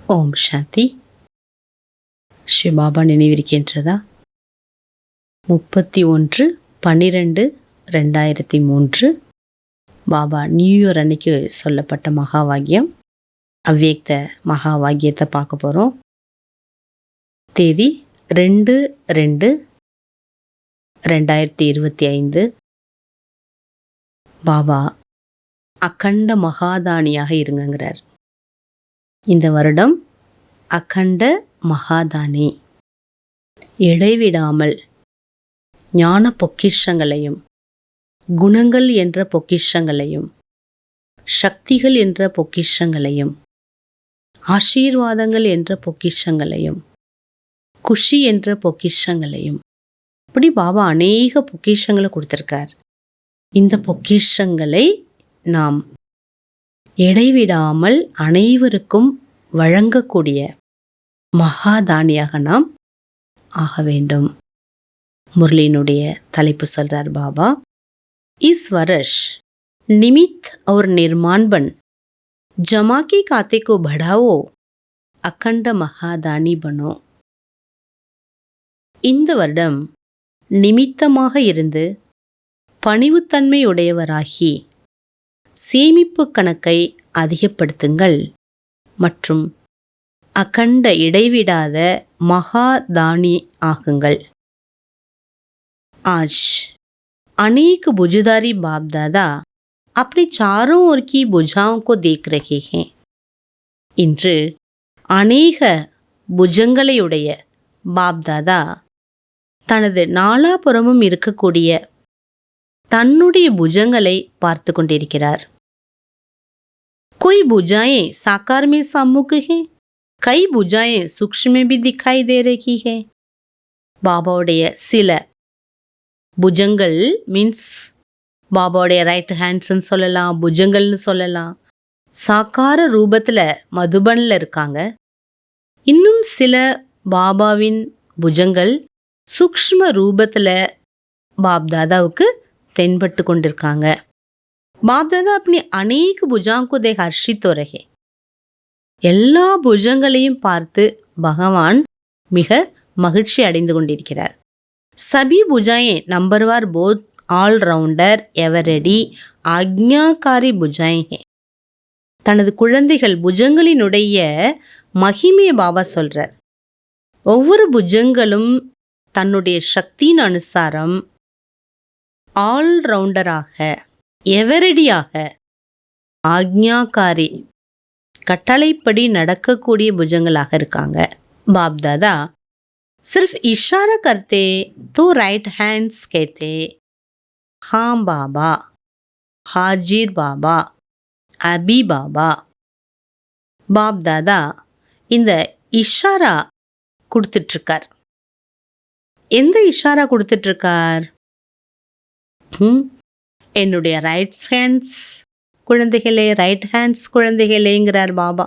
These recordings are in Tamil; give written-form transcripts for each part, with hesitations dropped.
ஓம் சாந்தி. சிவபாபா நினைவிருக்கின்றதா? 31/12/2003 பாபா நியூ இயர் அன்னைக்கு சொல்லப்பட்ட மகா வாக்கியம், அவ்வியக்த மகா வாக்கியத்தை பார்க்க போகிறோம். தேதி 2/2/2025. பாபா அகண்ட மகாதானியாக இருங்கிறார். இந்த வருடம் அகண்ட மகாதானி, இடைவிடாமல் ஞான பொக்கிஷங்களையும் குணங்கள் என்ற பொக்கிஷங்களையும் சக்திகள் என்ற பொக்கிஷங்களையும் ஆசீர்வாதங்கள் என்ற பொக்கிஷங்களையும் குஷி என்ற பொக்கிஷங்களையும், இப்படி பாபா அநேக பொக்கிஷங்களை கொடுத்துருக்கார். இந்த பொக்கிஷங்களை நாம் இடைவிடாமல் அனைவருக்கும் வழங்கக்கூடிய மகாதானியாக நாம் ஆக வேண்டும். முரளியினுடைய தலைப்பு சொல்றார் பாபா, इस वर्ष निमित्त और निर्माण बन जमा के खाते को बढ़ाओ, அகண்ட மகாதானி பனோ. இந்த வருடம் நிமித்தமாக இருந்து பணிவுத்தன்மையுடையவராகி சேமிப்பு கணக்கை அதிகப்படுத்துங்கள் மற்றும் அகண்ட இடைவிடாத மகாதானி ஆகுங்கள். आज अनेक बुझदारी बाप दादा अपने चारों ओर की बुझाओं को देख रहे हैं. இன்று அநேக புஜங்களையுடைய பாப் தாதா தனது நாலாபுறமும் இருக்கக்கூடிய தன்னுடைய புஜங்களை பார்த்து கொண்டிருக்கிறார். कोई भुजाएं साकार में सम्मुख हैं, कई भुजाएं सूक्ष्म में भी दिखाई दे रही है. பாபாவுடைய சில புஜங்கள் மீன்ஸ் பாபாவுடைய ரைட் ஹேண்ட்ஸ்ன்னு சொல்லலாம், புஜங்கள்னு சொல்லலாம். சாக்கார ரூபத்தில் மதுபனில் இருக்காங்க. இன்னும் சில பாபாவின் புஜங்கள் சூக்ஷ்ம ரூபத்தில் பாப் தாதாவுக்கு தென்பட்டு கொண்டிருக்காங்க. பாப் தாதா அப்படி அநேக புஜாங்கோ ஹர்ஷித்தோ ரஹே. எல்லா புஜங்களையும் பார்த்து பகவான் மிக மகிழ்ச்சி அடைந்து கொண்டிருக்கிறார். சபி புஜாயே நம்பர்வார் போத் ஆல்ரவுண்டர் எவரெடி ஆக்ஞாகாரி புஜாயே. தனது குழந்தைகள் புஜங்களினுடைய மகிமையை பாபா சொல்றார். ஒவ்வொரு புஜங்களும் தன்னுடைய சக்தியின் அனுசாரம் ஆல்ரவுண்டராக, எவரடியாக, ஆக்ஞாகாரி கட்டளைப்படி நடக்கக்கூடிய புஜங்களாக இருக்காங்க. பாப் தாதா सिर्फ इशारा करते तो राइट हैंड्स कहते हाँ बाबा, हाजिर बाबा, अभी बाबा. பாப் தாதா இந்த இஷாரா கொடுத்துட்ருக்கார். எந்த இஷாரா கொடுத்துட்ருக்கார்? என்னுடைய ரைட் ஹேண்ட்ஸ் குழந்தைகளே, ரைட் ஹேண்ட்ஸ் குழந்தைகளேங்கிறார் பாபா.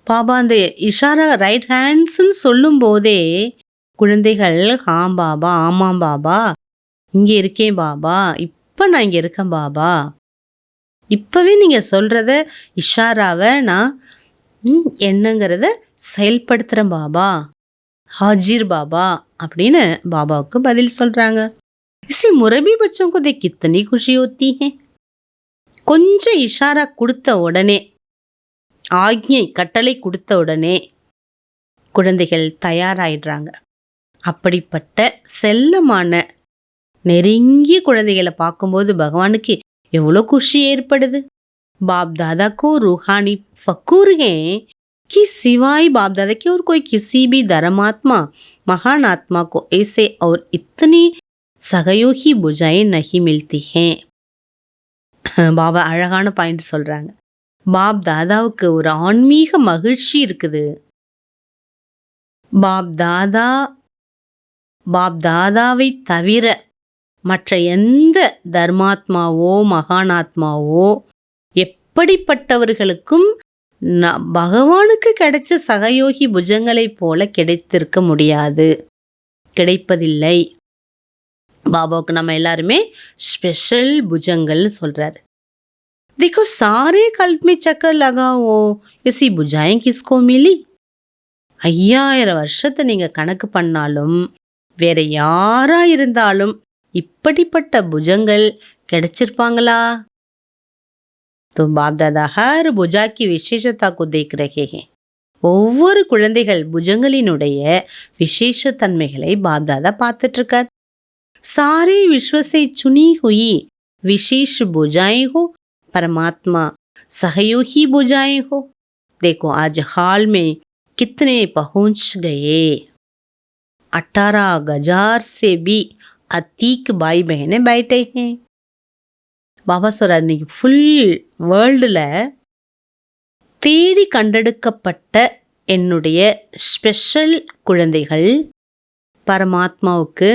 பாபா அந்த இஷாரா ரைட் ஹேண்ட்ஸ்ன்னு சொல்லும் போதே குழந்தைகள் ஆம் பாபா, ஆமாம் பாபா, இங்கே இருக்கேன் பாபா, இப்போ நான் இங்கே இருக்கேன் பாபா, இப்போவே நீங்கள் சொல்கிறத இஷாராவை நான் என்னங்கிறத செயல்படுத்துகிறேன் பாபா, ஹாஜிர் பாபா அப்படின்னு பாபாவுக்கு பதில் சொல்கிறாங்க. இசை முரபி பச்சோம் को देख कितनी खुशी होती है. கொஞ்சம் இஷாரா கொடுத்த உடனே, ஆக்ஞை கட்டளை கொடுத்த உடனே குழந்தைகள் தயாராகிடுறாங்க. அப்படிப்பட்ட செல்லமான நெருங்கிய குழந்தைகளை பார்க்கும்போது பகவானுக்கு எவ்வளோ குஷி ஏற்படுது. பாப் दादा को रूहानी फकूर है कि सिवाय बाप दादा के और कोई किसी भी धर्मात्मा महान आत्मा को ऐसे और इतनी सहयोगी बुझाएं नहीं मिलती हैं. பாபா அழகான பாயிண்ட் சொல்றாங்க. பாப் தாதாவுக்கு ஒரு ஆன்மீக மகிழ்ச்சி இருக்குது. பாப் தாதாவை தவிர மற்ற எந்த தர்மாத்மாவோ மகானாத்மாவோ எப்படிப்பட்டவர்களுக்கும் பகவானுக்கு கிடைச்ச சகயோகி புஜங்களைப் போல கிடைத்திருக்க முடியாது, கிடைப்பதில்லை. பாபாவுக்கு நம்ம எல்லாருமே ஸ்பெஷல் புஜங்கள்னு சொல்றாரு. देखो सारे कल्प में चक्कर लगाओ, ऐसी बुझाएं किसको मिली? 5000 வருஷத்தை நீங்க கணக்கு பண்ணாலும் வேற யாரா இருந்தாலும் இப்படிப்பட்ட புஜங்கள் கிடைச்சிருப்பாங்களா? तो बाप दादा हर भुजा की विशेषता को देख रहे हैं. ஒவ்வொரு குழந்தைகள் புஜங்களினுடைய விசேஷ தன்மைகளை பாப் தாதா பார்த்துட்டு இருக்கார். सारे विश्व से चुनी हुई विशेष भुजाएं हो, परमात्मा सहयोगी भुजाएं हो. देखो आज हाल में कितने पहुंच गए. 18,000 से भी अधिक भाई बहने बैठे हैं. பாபா சொல்றார், இன்னைக்கு ஃபுல் வேர்ல்டில் தேடி கண்டெடுக்கப்பட்ட என்னுடைய ஸ்பெஷல் குழந்தைகள், பரமாத்மாவுக்கு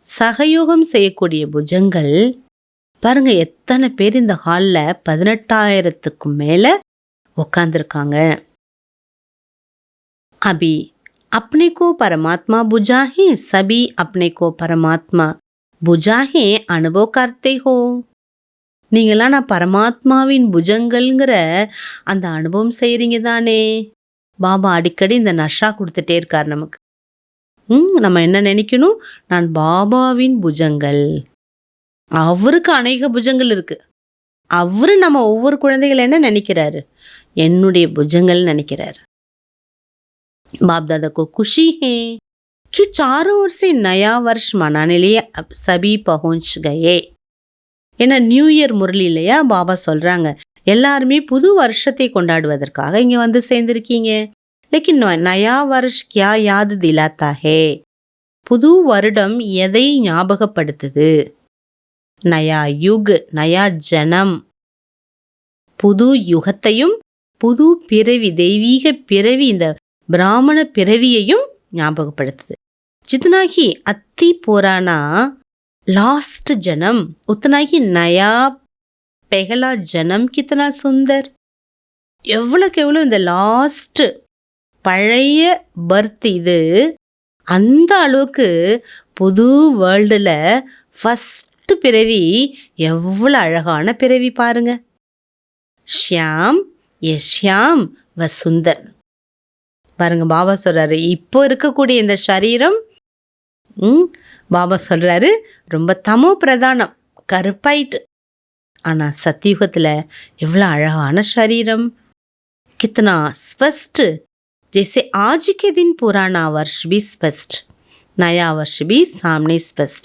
சகயோகம் செய்யக்கூடிய புஜங்கள் பாருங்க. எத்தனை பேர் இந்த ஹாலில் 18,000க்கும் மேலே உட்காந்துருக்காங்க. अभी अपने को परमात्मा बुझा है, सभी अपने को परमात्मा बुझा है अनुभव करते हो. நீங்களாம் நான் பரமாத்மாவின் புஜங்கள்ங்கிற அந்த அனுபவம் செய்கிறீங்க தானே. பாபா அடிக்கடி இந்த நஷா கொடுத்துட்டே இருக்கார் நமக்கு. நம்ம என்ன நினைக்கணும்? நான் பாபாவின் புஜங்கள். அவருக்கு அநேக புஜங்கள் இருக்கு. அவரு நம்ம ஒவ்வொரு குழந்தைகள் என்ன நினைக்கிறாரு? என்னுடைய புஜங்கள் நினைக்கிறாரு. बाप दादा को खुशी है कि चारों ओर से नया वर्ष मनाने लिए अब सभी पहुंच गए. ஏன்னா நியூ இயர் முரளி இல்லையா, பாபா சொல்றாங்க எல்லாருமே புது வருஷத்தை கொண்டாடுவதற்காக இங்க வந்து சேர்ந்திருக்கீங்க. लेकिन नया वर्ष क्या याद दिलाता है? புது வருடம் எதை ஞாபகப்படுத்துது? நயா யுக், நயா ஜனம், புது யுகத்தையும் புது பிறவி, தெய்வீக பிறவி, இந்த பிராமண பிறவியையும் ஞாபகப்படுத்துது. जितना ही अति पुराना लास्ट जन्म उतना ही नया पहला जन्म कितना सुंदर. எவ்வளோக்கு எவ்வளோ இந்த லாஸ்ட் பழைய பர்த் இது அந்த அளவுக்கு புது வேர்ல்டில் ஃபஸ்ட்டு பிறவி எவ்வளோ அழகான பிறவி பாருங்க. ஷியாம் யஷ்யாம் வசுந்தர். பாருங்க பாபா சொல்றாரு, இப்போ இருக்கக்கூடிய இந்த சரீரம் பாபா சொல்றாரு ரொம்ப தமோ பிரதானம், கருப்பாயிட்டு. ஆனா சத்தியுகத்துல எவ்வளவு அழகான சரீரம், कितना स्पष्ट, जैसे आज के दिन पुराना वर्ष भी स्पष्ट, नया वर्ष भी सामने स्पष्ट.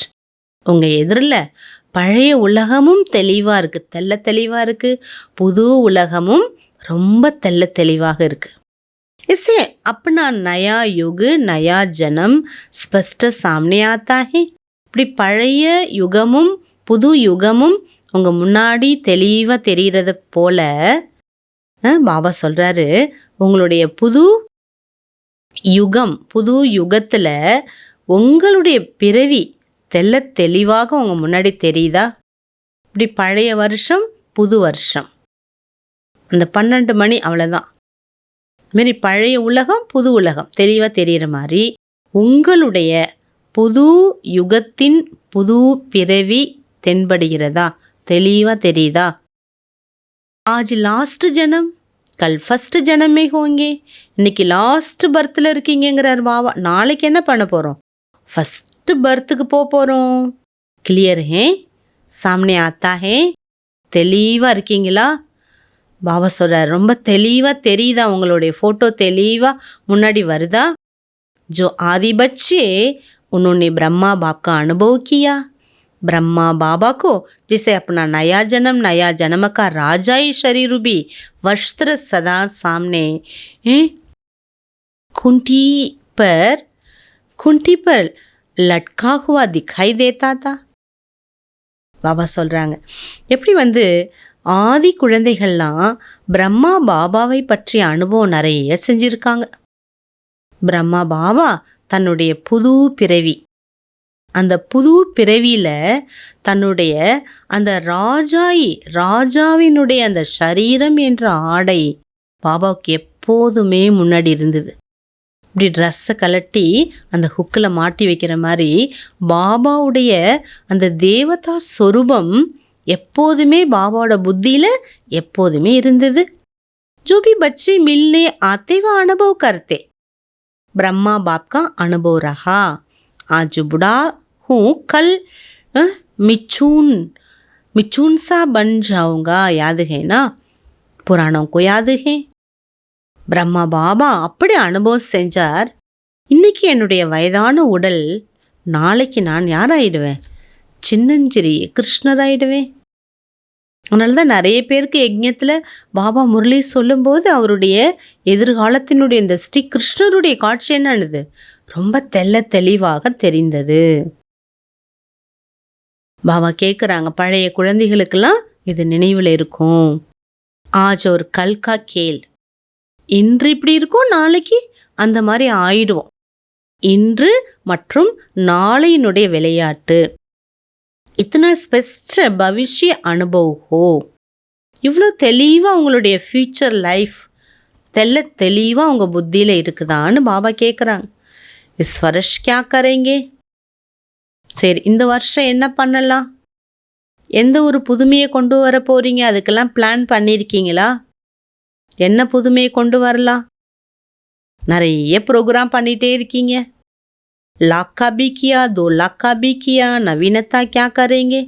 உங்க எதிரில் பழைய உலகமும் தெளிவா இருக்கு, தெல்ல தெளிவா இருக்கு. புது உலகமும் ரொம்ப தெல்ல தெளிவாக இருக்கு. इससे अपना नया युग नया जन्म स्पष्ट सामने आता है. இப்படி பழைய யுகமும் புது யுகமும் உங்க முன்னாடி தெளிவா தெரிகிறத போல பாபா சொல்றாரு, உங்களுடைய புது யுகம், புது யுகத்துல உங்களுடைய பிறவி தெல்ல தெளிவாக உங்க முன்னாடி தெரியுதா? இப்படி பழைய வருஷம் புது வருஷம், அந்த 12 மணி அவ்வளோதான். இதுமாரி பழைய உலகம் புது உலகம் தெளிவாக தெரிகிற மாதிரி உங்களுடைய புது யுகத்தின் புது பிறவி தென்படுகிறதா? தெளிவாக தெரியுதா? आज लास्ट जन्म कल फर्स्ट जन्म में होंगे. இன்னைக்கு லாஸ்ட் பர்த்தில் இருக்கீங்கிறார் பாபா. நாளைக்கு என்ன பண்ண போகிறோம்? ஃபஸ்ட்டு பர்த்துக்கு போகிறோம். கிளியர் ஹே, சாமனே ஆத்தா ஹே, தெளிவாக இருக்கீங்களா? பாபா சொல்கிறார், ரொம்ப தெளிவாக தெரியுதா? உங்களுடைய ஃபோட்டோ தெளிவாக முன்னாடி வருதா? जो आदि बच्चे उन्होंने ब्रह्मा बाप का अनुभव किया. ब्रह्मा बाबा को जिसे अपना नया जन्म का राजाई शरीर भी वस्त्र सदा सामने कुंठी पर लटका हुआ दिखाई देता था. பாபா சொல்கிறாங்க, எப்படி ஆதி குழந்தைகள்லாம் பிரம்மா பாபாவை பற்றிய அனுபவம் நிறைய செஞ்சுருக்காங்க. பிரம்மா பாபா தன்னுடைய புது பிறவி, அந்த புது பிறவியில் தன்னுடைய அந்த ராஜாவினுடைய அந்த சரீரம் என்ற ஆடை பாபாவுக்கு எப்போதுமே முன்னாடி இருந்தது. இப்படி ட்ரெஸ்ஸை கலட்டி அந்த ஹுக்கில் மாட்டி வைக்கிற மாதிரி பாபாவுடைய அந்த தேவதா சொரூபம் எப்போதுமே பாபாவோட புத்தியில எப்போதுமே இருந்தது. जो भी बच्चे मिलने आते वह अनुभव करते। ब्रह्मा बाप का अनुभव रहा। आज बुढ़ा हूँ, कल मिचून मिचून सा बन जाऊंगा। याद है ना? पुराणों को याद है. பிரம்மா பாபா அப்படி அனுபவம் செஞ்சார். இன்னைக்கு என்னுடைய வயதான உடல், நாளைக்கு நான் யாராயிடுவேன்? சின்னஞ்சிறி கிருஷ்ணர் ஆயிடுவேன். அதனால தான் நிறைய பேருக்கு யஜ்ஞத்தில் பாபா முரளி சொல்லும்போது அவருடைய எதிர்காலத்தினுடைய இந்த ஸ்ரீ கிருஷ்ணருடைய காட்சி என்னது ரொம்ப தெளிவாக தெரிந்தது. பாபா கேட்குறாங்க, பழைய குழந்தைகளுக்கெல்லாம் இது நினைவில் இருக்கும். ஆஜ் ஒரு கல்கா கேள், இன்று இப்படி இருக்கும், நாளைக்கு அந்த மாதிரி ஆயிடுவோம். இன்று மற்றும் நாளையினுடைய விளையாட்டு. இத்தனை ஸ்பெஸ்ட் பவிஷ்ய அனுபவம் ஹோ. இவ்வளோ தெளிவாக உங்களுடைய ஃப்யூச்சர் லைஃப் தெளிவாக உங்கள் புத்தியில் இருக்குதான்னு பாபா கேட்குறாங்க. இஸ் வருஷ் கியா கரேங்கே? சரி, இந்த வருஷம் என்ன பண்ணலாம்? எந்த ஒரு புதுமையை கொண்டு வர போகிறீங்க? அதுக்கெல்லாம் பிளான் பண்ணியிருக்கீங்களா? என்ன புதுமையை கொண்டு வரலாம்? நிறைய ப்ரோக்ராம் பண்ணிகிட்டே இருக்கீங்க. लाख का भी किया, 2 लाख का भी किया. नवीनता क्या करेंगे?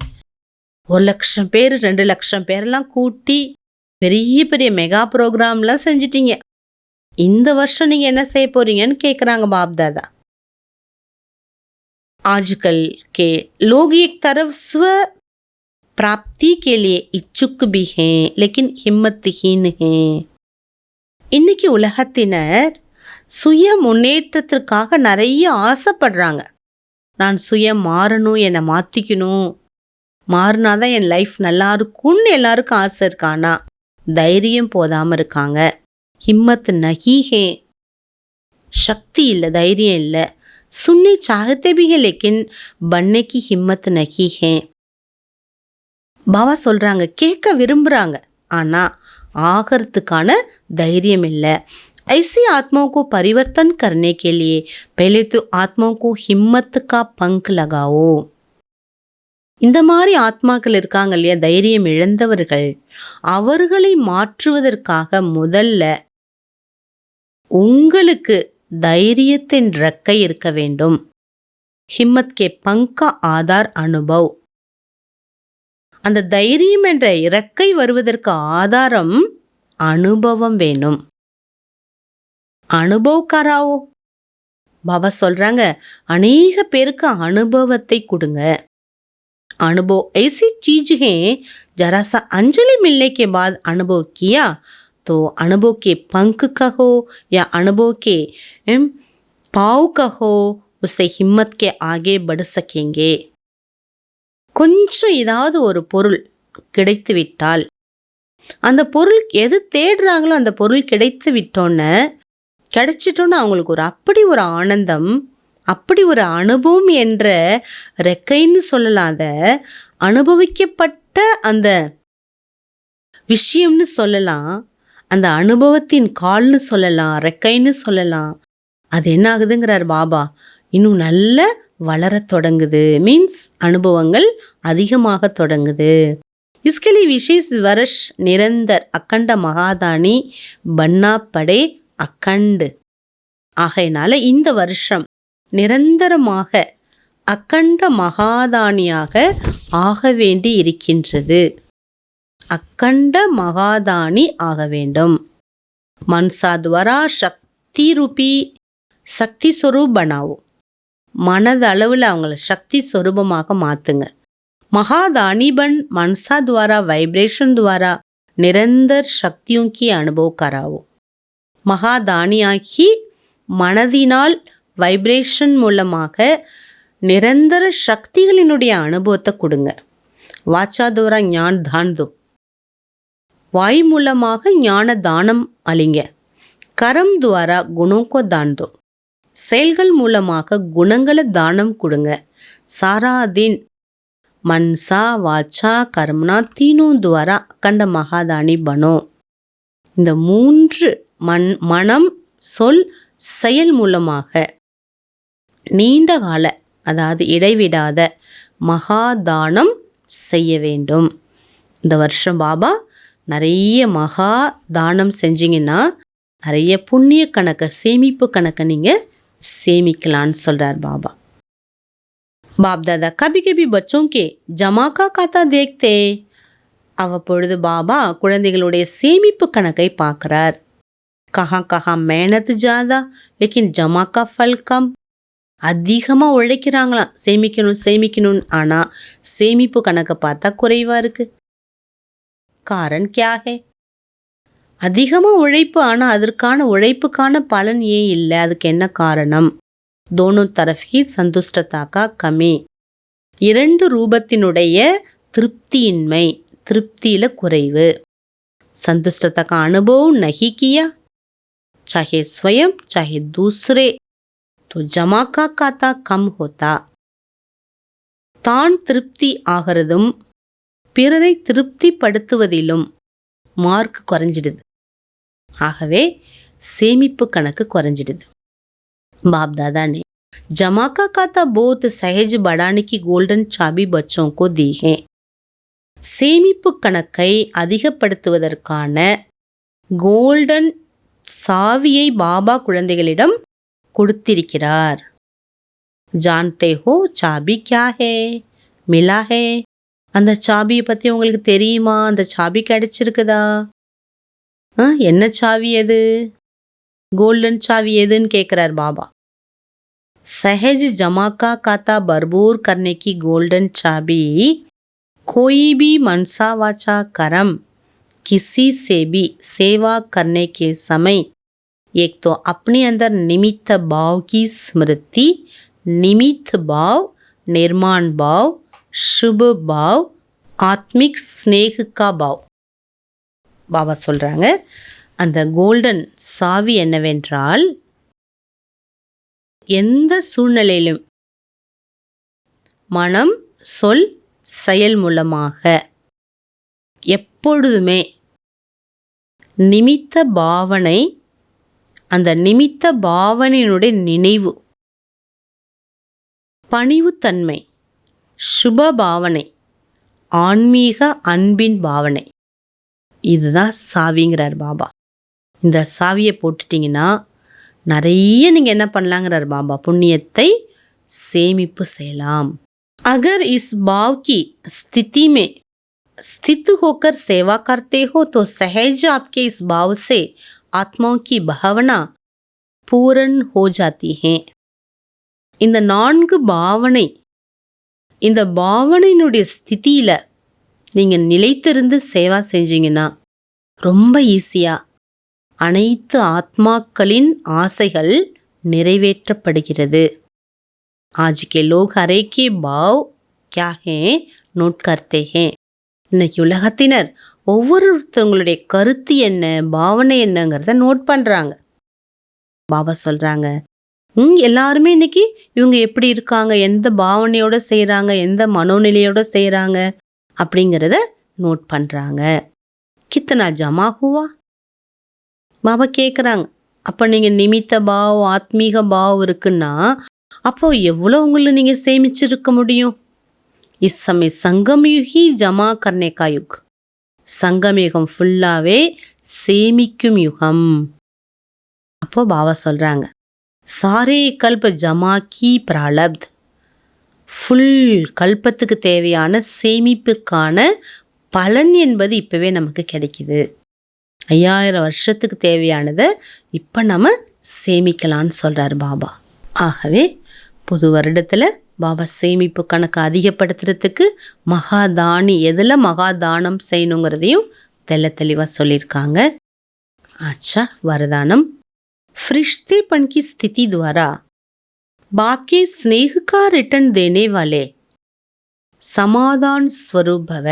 1 லட்சம் பேர் 2 லட்சம் பேரெல்லாம் கூட்டி பெரிய பெரிய மெகா ப்ரோக்ராம்லாம் செஞ்சிட்டீங்க. இந்த வருஷம் நீங்கள் என்ன செய்ய போறீங்கன்னு கேட்குறாங்க பாப் தாதா. आजकल के लोग एक तरफ स्व प्राप्ति के लिए इच्छुक भी हैं, लेकिन हिम्मतहीन हैं. இன்னைக்கு உலகத்தினர் சுய முன்னேற்றத்திற்காக நிறைய ஆசைப்படுறாங்க. நான் சுயம் மாறணும், என்னை மாற்றிக்கணும், மாறினாதான் என் லைஃப் நல்லா இருக்கும்னு எல்லாருக்கும் ஆசை இருக்கானா தைரியம் போதாமல் இருக்காங்க. ஹிம்மத் நஹி ஹே, சக்தி இல்லை, தைரியம் இல்லை. சுன்னே சாகத்தே भी है, लेकिन बनने की हिम्मत नहीं है. பாபா சொல்கிறாங்க, கேட்க விரும்புகிறாங்க, ஆனால் ஆகிறதுக்கான தைரியம் இல்லை. ऐसी आत्माओं को परिवर्तन करने के लिए पहले तो आत्माओं को हिम्मत का पंख लगाओ. இந்த மாதிரி ஆத்மாக்கள் இருக்காங்க இல்லையா, தைரியம் இழந்தவர்கள், அவர்களை மாற்றுவதற்காக முதல்ல உங்களுக்கு தைரியத்தின் ரெக்கை இருக்க வேண்டும். ஹிம்மத் கே பங்கா ஆதார் அனுபவ். அந்த தைரியம் என்ற இறக்கை வருவதற்கு ஆதாரம் அனுபவம் வேணும். அனுபவ் கராவோ. பாபா சொல்றாங்க, அநேக பேருக்கு அனுபவத்தை கொடுங்க. अनुभव ऐसी चीज है, जरा सा अंजलि मिलने के बाद अनुभव किया तो अनुभव के पंख कहो या अनुभव के पाव कहो, उससे हिम्मत के आगे बढ़ सकेंगे. கொஞ்சம் ஏதாவது ஒரு பொருள் கிடைத்து விட்டால், அந்த பொருள் எது தேடுறாங்களோ அந்த பொருள் கிடைச்சிட்டோன்னு அவங்களுக்கு அப்படி ஒரு ஆனந்தம், அப்படி ஒரு அனுபவம் என்ற ரெக்கைன்னு சொல்லலாம். அதை அனுபவிக்கப்பட்ட அந்த விஷயம்னு சொல்லலாம், அந்த அனுபவத்தின் கால்னு சொல்லலாம், ரெக்கைன்னு சொல்லலாம். அது என்ன ஆகுதுங்கிறார் பாபா, இன்னும் நல்ல வளர தொடங்குது. மீன்ஸ் அனுபவங்கள் அதிகமாக தொடங்குது. इसके लिए विशेष वर्ष निरंतर अखंड महादानी बनना पड़े. அக்கண்டு ஆகையினால இந்த வருஷம் நிரந்தரமாக அக்கண்ட மகாதானியாக ஆக வேண்டி இருக்கின்றது. அக்கண்ட மகாதானி ஆக வேண்டும். மன்சா துவாரா சக்தி ரூபி சக்தி ஸ்வரூப் பனாவோ. மனதளவில் அவங்கள சக்தி ஸ்வரூபமாக மாற்றுங்க. महादानी बन मनसा द्वारा वाइब्रेशन द्वारा निरंतर शक्तियों की अनुभव कराओ. மகாதானியாகி மனதினால் வைப்ரேஷன் மூலமாக நிரந்தர சக்திகளினுடைய அனுபவத்தை கொடுங்க. வாச்சா துவாரா ஞான் தான் தோ. வாய் மூலமாக ஞான தானம் அளிங்க. கரம் துவாரா குணோக்கோ தான் தோ. செயல்கள் மூலமாக குணங்களை தானம் கொடுங்க. சாரா தின் मनसा वाचा कर्मना तीनों द्वारा अखंड महादानी बनो. இந்த 3 மனம் சொல் செயல் மூலமாக நீண்ட கால, அதாவது இடைவிடாத மகாதானம் செய்ய வேண்டும். இந்த வருஷம் பாபா நிறைய மகா தானம் செஞ்சீங்கன்னா நிறைய புண்ணிய கணக்கை, சேமிப்பு கணக்கை நீங்கள் சேமிக்கலான்னு சொல்கிறார் பாபா. बाप दादा कभी कभी बच्चों के जमा का खाता देखते. அவ்வப்பொழுது பாபா குழந்தைகளுடைய சேமிப்பு கணக்கை பார்க்குறார். கஹா கஹா மேனத் ஜாதா லேக்கின் ஜமா கா ஃபல் கம். அதிகமாக உழைக்கிறாங்களாம், சேமிக்கணும், ஆனால் சேமிப்பு கணக்கை பார்த்தா குறைவாக இருக்கு. காரணம் கியா ஹே? அதிகமாக உழைப்பு, ஆனால் அதற்கான உழைப்புக்கான பலன் ஏன் இல்லை? அதுக்கு என்ன காரணம்? दोनों तरफ ही संतुष्टता का कमी. இரண்டு ரூபத்தினுடைய திருப்தியின்மை, திருப்தியில குறைவு. संतुष्टता का अनुभव नहीं किया, चाहे स्वयं चाहे दूसरे, तो जमा का खाता कम होता. தான் திருப்தி ஆகிறதும் பிறரை திருப்திப்படுத்துவதிலும் மார்க் குறைஞ்சிடுது. ஆகவே சேமிப்பு கணக்கு குறைஞ்சிடுது. बाप दादा ने जमा का खाता बहुत सहज बढ़ाने की गोल्डन चाबी बच्चों को दी है. சேமிப்பு கணக்கை அதிகப்படுத்துவதற்கான கோல்டன் சாவியை பாபா குழந்தைகளிடம் கொடுத்திருக்கிறார். जानते हो चाबी क्या है? मिला है. அந்த சாபியை பற்றி உங்களுக்கு தெரியுமா? அந்த சாபி கிடைச்சிருக்குதா? என்ன சாவி எது? गोल्डन चावी एदन केकरार बाबा. सहज जमा का खाता भरपूर करने की गोल्डन चाबी कोई भी मनसा वाचा कर्म किसी से भी सेवा करने के समय एक तो अपने अंदर निमित्त भाव की स्मृति, निमित्त भाव, निर्माण भाव, शुभ भाव, आत्मिक स्नेह का भाव. बाबा சொல்றாங்க, அந்த கோல்டன் சாவி என்னவென்றால், எந்த சூழ்நிலையிலும் மனம், சொல், செயல் மூலமாக எப்பொழுதுமே நிமித்த பாவனை, அந்த நிமித்த பாவனையினுடைய நினைவு, பணிவுத்தன்மை, சுப பாவனை, ஆன்மீக அன்பின் பாவனை, இதுதான் சாவிங்கிறார் பாபா. இந்த சாவியை போட்டுட்டிங்கன்னா நிறைய நீங்கள் என்ன பண்ணலாங்கிறார் பாபா, புண்ணியத்தை சேமிப்பு செய்யலாம். अगर इस भाव की स्थिति में स्थित होकर सेवा करते हो तो सहज आपके इस भाव से आत्माओं की भावना पूर्ण हो जाती है. இந்த 4 பாவனை, இந்த பாவனையினுடைய ஸ்திதியில் நீங்கள் நிலைத்திருந்து சேவா செஞ்சீங்கன்னா ரொம்ப ஈஸியாக அனைத்து ஆத்மாக்களின் ஆசைகள் நிறைவேற்றப்படுகிறது. आज के लोग हर एक के भाव क्या है नोट करते हैं. இன்னைக்கு உலகத்தினர் ஒவ்வொருத்தவங்களுடைய கருத்து என்ன, பாவனை என்னங்கிறத நோட் பண்ணுறாங்க. பாபா சொல்கிறாங்க, எல்லாருமே இன்னைக்கு இவங்க எப்படி இருக்காங்க, எந்த பாவனையோடு செய்கிறாங்க, எந்த மனோநிலையோடு செய்கிறாங்க அப்படிங்கிறத நோட் பண்ணுறாங்க. கித்தனா ஜமா ஹுவா? பாபா கேட்குறாங்க, அப்போ நீங்கள் நிமித்த பாவ், ஆத்மீக பாவ் இருக்குன்னா அப்போ எவ்வளோ உங்களை நீங்கள் சேமிச்சிருக்க முடியும்? இஸ் சமய சங்கமயுகி ஜமா கர்னே கா யுக். சங்கமயுகம் ஃபுல்லாகவே சேமிக்கும் யுகம். அப்போ பாபா சொல்கிறாங்க, சாரே கல்ப ஜமா கி பிராலப்த். ஃபுல் கல்பத்துக்கு தேவையான சேமிப்பிற்கான பலன் என்பது இப்போவே நமக்கு கிடைக்குது. 5000 வருஷத்துக்கு தேவையானதை இப்போ நம்ம சேமிக்கலான்னு சொல்கிறார் பாபா. ஆகவே புது வருடத்தில் பாபா சேமிப்பு கணக்கு அதிகப்படுத்துறதுக்கு மகாதானி எதில் மகாதானம் செய்யணுங்கிறதையும் தெளிவாக சொல்லியிருக்காங்க. अच्छा वरदानम, फरिश्तेपन की स्थिति द्वारा बाप के स्नेह का रिटर्न देने वाले समाधान स्वरूप भव.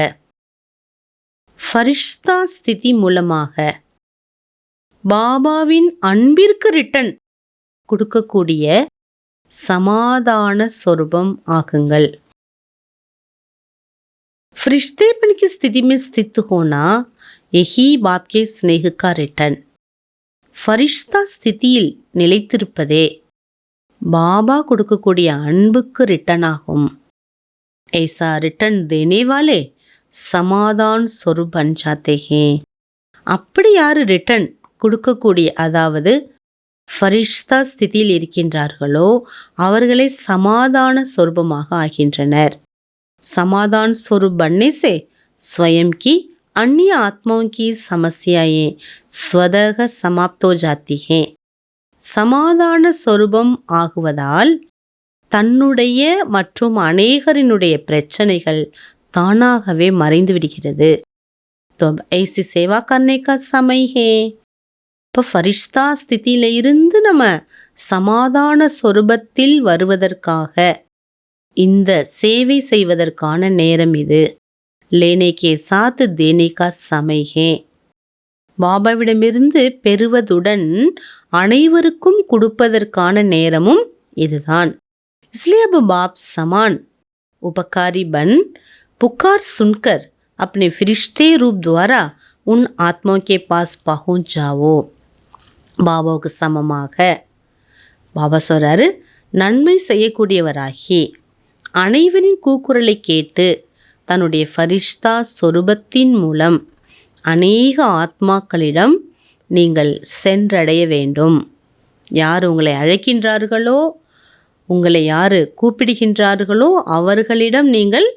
ஃபரிஷ்தா ஸ்திதி மூலமாக பாபாவின் அன்பிற்கு ரிட்டன் கொடுக்கக்கூடிய சமாதான स्वरूपम ஆகுங்கள். फरिश्तेपन की स्थिति में स्थित होना यही बाप के स्नेह का रिटर्न. ஃபரிஷ்தா ஸ்திதியில் நிலைத்திருப்பதே பாபா கொடுக்கக்கூடிய அன்புக்கு ரிட்டன் ஆகும். ऐसा रिटर्न देने वाले சமாதான் சொரூப் பன் ஜாத்தே ஹே. அப்படி யார் ரிட்டர்ன் கொடுக்கக்கூடிய, அதாவது ஃபரிஷ்தா ஸ்திதியில் இருக்கின்றார்களோ அவர்களே சமாதான சொரூபமாக ஆகின்றனர். समाधान स्वरूप बनने से स्वयं की अन्य आत्माओं की समस्याएं स्वतः समाप्त हो जाती हैं. சமாதான சொரூபம் ஆகுவதால் தன்னுடைய மற்றும் அநேகரினுடைய பிரச்சனைகள் தானாகவே மறைந்து விடுகிறது. तो ऐसी सेवा करने का समय है. இப்போ ஃபரிஷ்தா ஸ்திதியில இருந்து நம்ம சமாதான சொரூபத்தில் வருவதற்காக இந்த சேவை செய்வதற்கான நேரம் இது. लेने के साथ देने का समय है. பாபாவிடமிருந்து பெறுவதுடன் அனைவருக்கும் கொடுப்பதற்கான நேரமும் இதுதான். इसलिए अब बाप समान उपकारी बन पुकार सुनकर अपने फरिश्ते रूप द्वारा उन आत्माओं के पास पहुंच जाओ. பாபாவுக்கு சமமாக பாபா சொல்றாரு, நன்மை செய்யக்கூடியவராகி அனைவரின் கூக்குரலை கேட்டு தன்னுடைய ஃபரிஷ்தா சொரூபத்தின் மூலம் அநேக ஆத்மாக்களிடம் நீங்கள் சென்றடைய வேண்டும். யார் உங்களை அழைக்கின்றார்களோ, உங்களை யார் கூப்பிடுகின்றார்களோ அவர்களிடம் நீங்கள்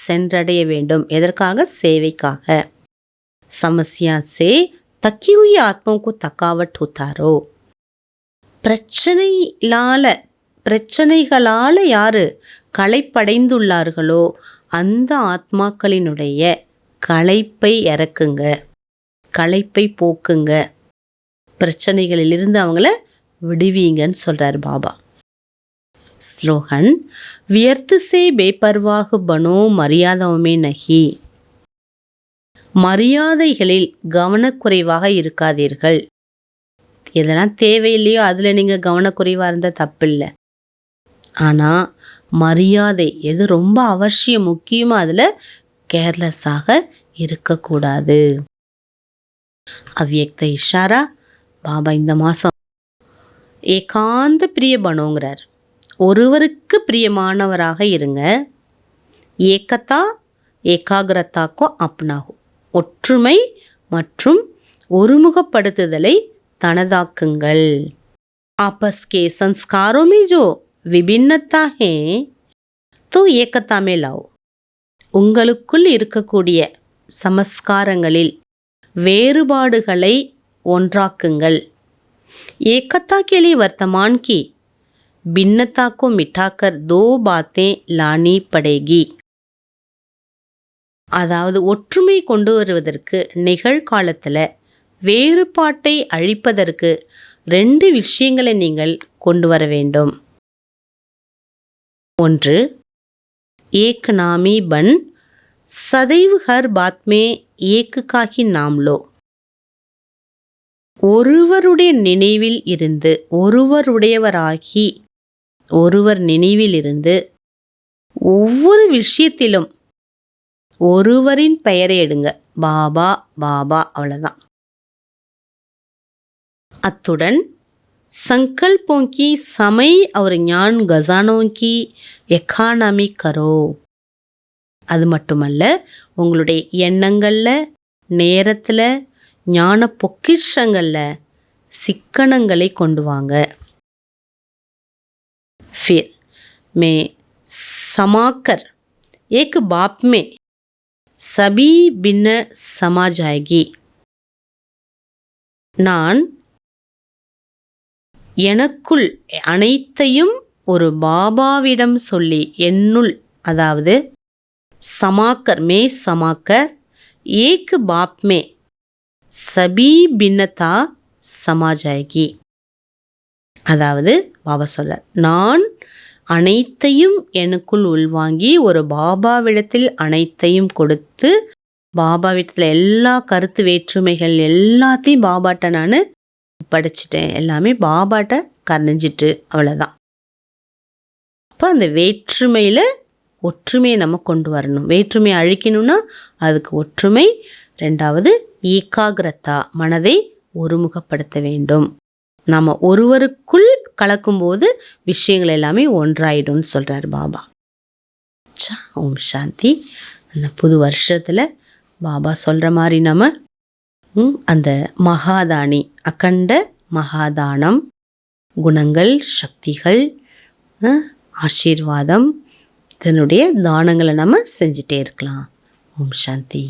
சென்றடைய வேண்டும். எதற்காக? சேவைக்காக. समस्या से तकी हुई आत्माओं को थकावट उतारो. பிரச்சனைகளால் யார் களைப்படைந்துள்ளார்களோ அந்த ஆத்மாக்களினுடைய களைப்பை இறக்குங்க, களைப்பை போக்குங்க, பிரச்சனைகளிலிருந்து அவங்கள விடுவீங்கன்னு சொல்கிறார் பாபா. ஸ்லோகன், வியர்த்து சே பேபர்வாக பனோ மரியாதவுமே நகி. மரியாதைகளில் கவனக்குறைவாக இருக்காதீர்கள். எதெல்லாம் தேவையில்லையோ அதில் நீங்கள் கவனக்குறைவாக இருந்தால் தப்பில்லை. ஆனால் மரியாதை எது ரொம்ப அவசியம் முக்கியமாக அதில் கேர்லெஸ்ஸாக இருக்கக்கூடாது. அவ்யக்த இஷாரா பாபா இந்த மாதம் ஏகாந்த பிரிய பனோங்கிறார். ஒருவருக்கு பிரியமானவராக இருங்க. ஏகத்தா ஏகாகிரதாக்கோ அப்னாகும். ஒற்றுமை மற்றும் ஒருமுகப்படுத்துதலை தனதாக்குங்கள். आपस के संस्कारों में जो विभिन्नता है तो एकता में लाओ. உங்களுக்குள் இருக்கக்கூடிய சமஸ்காரங்களில் வேறுபாடுகளை ஒன்றாக்குங்கள். एकता के लिए वर्तमान की भिन्नता को मिटाकर दो बातें लानी पड़ेगी. அதாவது ஒற்றுமை கொண்டு வருவதற்கு நிகழ்காலத்தில் வேறுபாட்டை அழிப்பதற்கு 2 விஷயங்களை நீங்கள் கொண்டு வர வேண்டும். ஒன்று, ஏக் நாமி பன் சதைவ் ஹர் பாத் மே ஏக் காஹி நாம் லோ. ஒருவருடைய நினைவில் இருந்து, ஒருவருடையவராகி ஒருவர் நினைவில் இருந்து ஒவ்வொரு விஷயத்திலும் ஒருவரின் பெயரை எடுங்க. பாபா பாபா, அவ்வளோதான். அத்துடன் संकल्पों की समय और ज्ञान गजानों की எக்கானமி கரோ. அது மட்டுமல்ல, உங்களுடைய எண்ணங்களில், நேரத்தில், ஞான பொக்கிஷங்களில் சிக்கனங்களை கொண்டு வாங்க. फिर मैं समाकर एक बाप में सभी भिन्न समा जाएगी. நான் எனக்குள் அனைத்தையும் ஒரு பாபாவிடம் சொல்லி என்னுள், அதாவது சமாக்கர் மே சமாக்கர் ஏக் பாப் மே சபி பின்னதா சமா ஜாயகி. அதாவது பாபா சொல்ல, நான் அனைத்தையும் எனக்குள் உள்வாங்கி ஒரு பாபாவிடத்தில் அனைத்தையும் கொடுத்து, பாபாவிடத்தில் எல்லா கருத்து வேற்றுமைகள் எல்லாத்தையும் பாபாட்ட நான் படிச்சுட்டேன், எல்லாமே பாபாட்ட கரைஞ்சிட்டு, அவ்வளோதான். அப்போ அந்த வேற்றுமையில் ஒற்றுமையை நம்ம கொண்டு வரணும். வேற்றுமையை அழிக்கணும்னா அதுக்கு ஒற்றுமை. 2வது ஏகாகிரதா, மனதை ஒருமுகப்படுத்த வேண்டும். நம்ம ஒருவருக்குள் கலக்கும்போது விஷயங்கள் எல்லாமே ஒன்றாயிடும்னு சொல்கிறார் பாபா. ஓம் சாந்தி. இந்த புது வருஷத்தில் பாபா சொல்கிற மாதிரி நம்ம அந்த மகாதானி, அகண்ட மகாதானம், குணங்கள், சக்திகள், ஆசீர்வாதம், இதனுடைய தானங்களை நம்ம செஞ்சிட்டே இருக்கலாம். ஓம் சாந்தி.